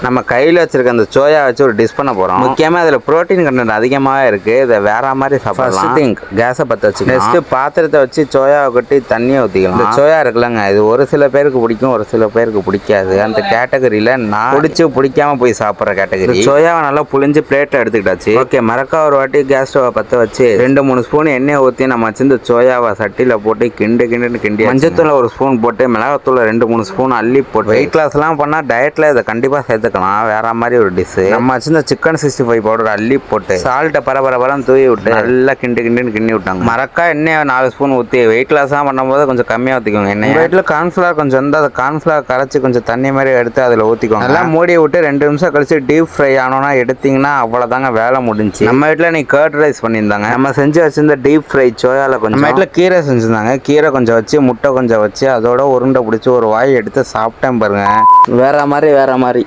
நம்ம கையில் வச்சிருக்க அந்த சோயா வச்சு ஒரு டிஷ் பண்ண போகிறோம். முக்கியமாக இதில் ப்ரோட்டீன் கண்டென்ட் அதிகமாகவே இருக்குது. இதை வேற மாதிரி சாப்பிடலாம். திங்க் கேஸை பற்ற வச்சு நெக்ஸ்ட்டு பாத்திரத்தை வச்சு சோயாவை கொட்டி தண்ணியை ஊற்றிக்கலாம். இந்த சோயா இருக்குல்லங்க, இது ஒரு சில பேருக்கு பிடிக்கும், ஒரு சில பேருக்கு பிடிக்காது. அந்த கேட்டகரியில் நான் பிடிக்காம போய் சாப்பிட்ற கேட்டகரி. சோயாவை நல்லா புளிஞ்சு பிளேட்டில் எடுத்துக்கிட்டாச்சு. ஓகே, மறக்கா ஒரு வாட்டி கேஸ் ஸ்டவை பற்ற வச்சு 2-3 ஸ்பூன் எண்ணெயை ஊற்றி நம்ம வச்சிருந்த சோயாவை சட்டியில் போட்டு கிண்டி மஞ்சத்தூள் ஒரு ஸ்பூன் போட்டு மிளகாத்தூள் 2-3 ஸ்பூன் அள்ளி போட்டு வெயிட் லாஸ்லாம் பண்ணால் டயட்டில் இதை கண்டிப்பாக சேர்த்துக்கலாம். வேற மாதிரி ஒரு டிஷ். நம்ம வச்சிருந்த சிக்கன் 65 பவுடர் அள்ளி போட்டு சால்ட்டை பரபரன்னு தூவி விட்டு நல்லா கிண்டி விட்டாங்க. மறக்கா எண்ணெய் 4 ஸ்பூன் ஊற்றி வெயிட் லாஸாக பண்ணும்போது கொஞ்சம் கம்மியாக ஊற்றிக்கோங்க. எண்ணெய் வீட்டில் கார்ன்ஃப்ளவர் கொஞ்சம் வந்து அதை கார்ன்ஃப்ளவர் கரைச்சி கொஞ்சம் தண்ணி மாதிரி எடுத்து அதில் ஊற்றிக்கோங்க. நல்லா மூடி விட்டு 2 நிமிஷம் கழிச்சு டீப் ஃப்ரை ஆனோன்னா எடுத்தீங்கன்னா அவ்வளோதாங்க, வேலை முடிஞ்சு. நம்ம வீட்டில் நீ கர்ட் ரைஸ் பண்ணியிருந்தாங்க. நம்ம செஞ்சு வச்சிருந்த டீப் ஃப்ரை சோயாவில் கொஞ்சம் நம்ம வீட்டில் கீரை செஞ்சுருந்தாங்க. கீரை கொஞ்சம் வச்சு முட்டை கொஞ்சம் வச்சு அதோட உருண்டை பிடிச்சி ஒரு வாய் எடுத்து சாப்பிட்டேன் பாருங்க. வேற மாதிரி